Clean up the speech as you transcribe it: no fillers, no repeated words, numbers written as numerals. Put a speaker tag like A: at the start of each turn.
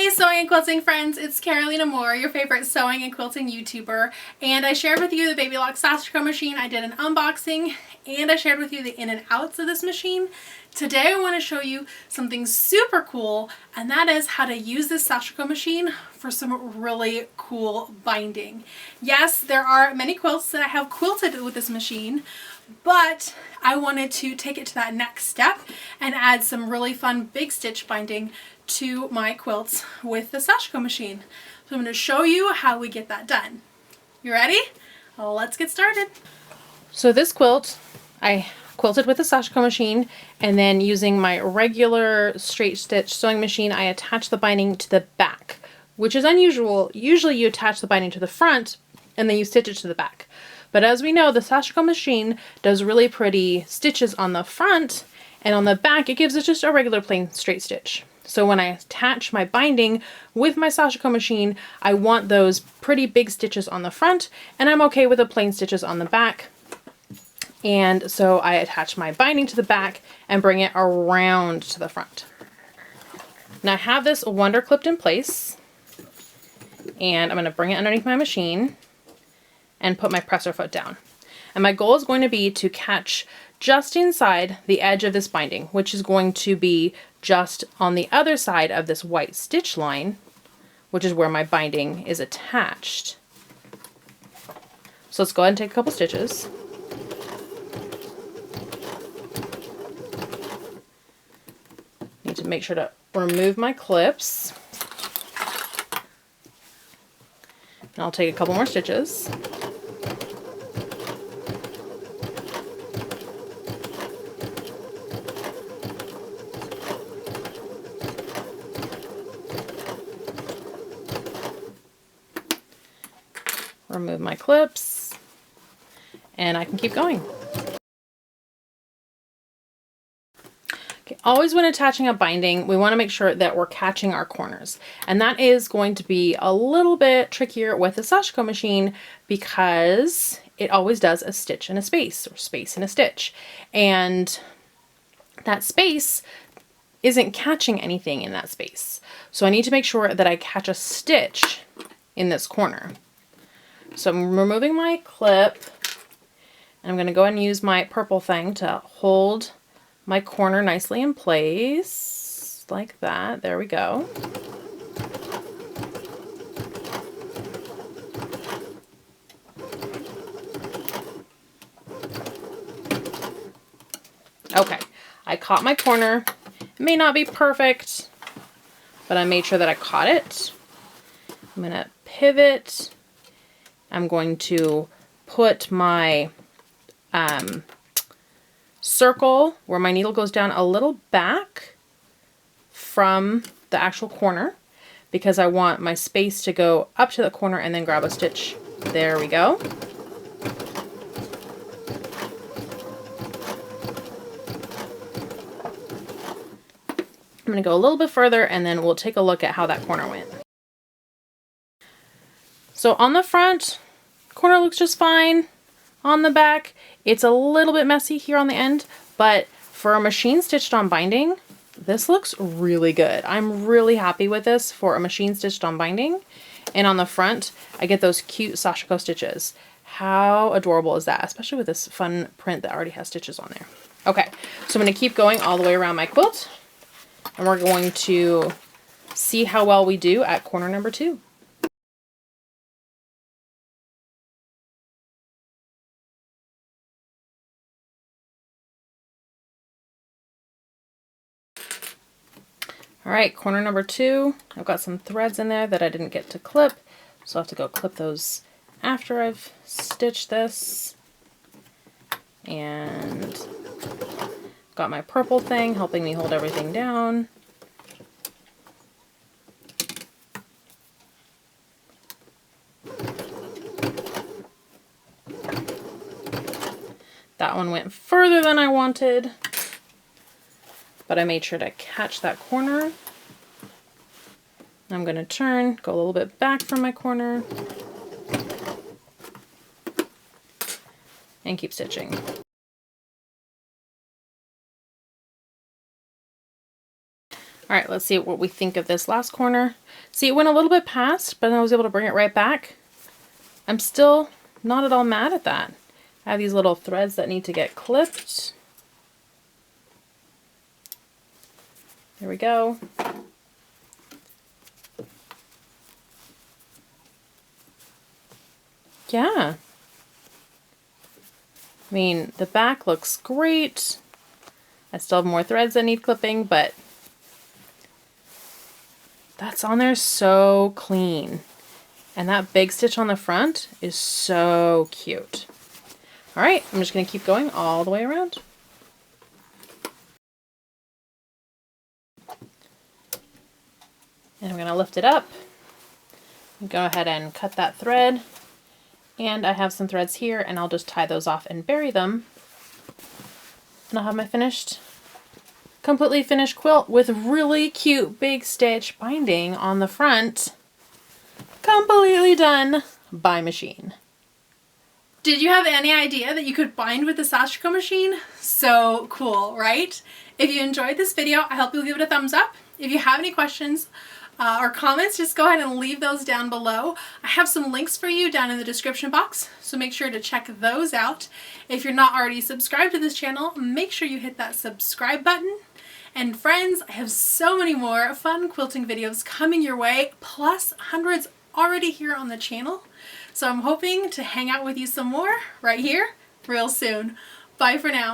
A: Hey sewing and quilting friends, it's Carolina Moore, your favorite sewing and quilting YouTuber, and I shared with you the Baby Lock Sashiko machine. I did an unboxing and I shared with you the in and outs of this machine. Today I want to show you something super cool, and that is how to use this Sashiko machine for some really cool binding. Yes, there are many quilts that I have quilted with this machine, but I wanted to take it to that next step and add some really fun big stitch binding to my quilts with the Sashiko machine. So I'm going to show you how we get that done. You ready? Well, let's get started. So this quilt I quilted with the Sashiko machine, and then using my regular straight stitch sewing machine I attach the binding to the back, which is unusual. Usually you attach the binding to the front and then you stitch it to the back. But as we know, the Sashiko machine does really pretty stitches on the front, and on the back it gives it just a regular plain straight stitch. So when I attach my binding with my Sashiko machine, I want those pretty big stitches on the front, and I'm okay with the plain stitches on the back. And so I attach my binding to the back and bring it around to the front. Now I have this wonder clipped in place, and I'm going to bring it underneath my machine and put my presser foot down. And my goal is going to be to catch just inside the edge of this binding, which is going to be just on the other side of this white stitch line, which is where my binding is attached. So let's go ahead and take a couple stitches. Need to make sure to remove my clips. And I'll take a couple more stitches. Remove my clips, and I can keep going. Okay, always when attaching a binding, we want to make sure that we're catching our corners. And that is going to be a little bit trickier with the Sashiko machine because it always does a stitch and a space, or space and a stitch. And that space isn't catching anything in that space. So I need to make sure that I catch a stitch in this corner. So I'm removing my clip, and I'm going to go ahead and use my purple thing to hold my corner nicely in place, like that. There we go. Okay, I caught my corner. It may not be perfect, but I made sure that I caught it. I'm going to pivot. I'm going to put my circle where my needle goes down a little back from the actual corner, because I want my space to go up to the corner and then grab a stitch. There we go. I'm going to go a little bit further, and then we'll take a look at how that corner went. So on the front, corner looks just fine. On the back, it's a little bit messy here on the end, but for a machine stitched on binding, this looks really good. I'm really happy with this for a machine stitched on binding. And on the front, I get those cute Sashiko stitches. How adorable is that? Especially with this fun print that already has stitches on there. Okay, so I'm going to keep going all the way around my quilt, and we're going to see how well we do at corner number 2. All right, corner number 2, I've got some threads in there that I didn't get to clip, so I'll have to go clip those after I've stitched this. And got my purple thing helping me hold everything down. That one went further than I wanted, but I made sure to catch that corner. I'm going to turn, go a little bit back from my corner, and keep stitching. All right, let's see what we think of this last corner. See, it went a little bit past, but then I was able to bring it right back. I'm still not at all mad at that. I have these little threads that need to get clipped. There we go. Yeah. I mean, the back looks great. I still have more threads that need clipping, but that's on there so clean. And that big stitch on the front is so cute. All right, I'm just gonna keep going all the way around. And I'm gonna lift it up and go ahead and cut that thread. And I have some threads here, and I'll just tie those off and bury them. And I'll have my completely finished quilt with really cute big stitch binding on the front. Completely done by machine. Did you have any idea that you could bind with the Sashiko machine? So cool, right? If you enjoyed this video, I hope you'll give it a thumbs up. If you have any questions or comments, just go ahead and leave those down below. I have some links for you down in the description box, so make sure to check those out. If you're not already subscribed to this channel, make sure you hit that subscribe button. And friends, I have so many more fun quilting videos coming your way, plus hundreds already here on the channel. So I'm hoping to hang out with you some more right here real soon. Bye for now.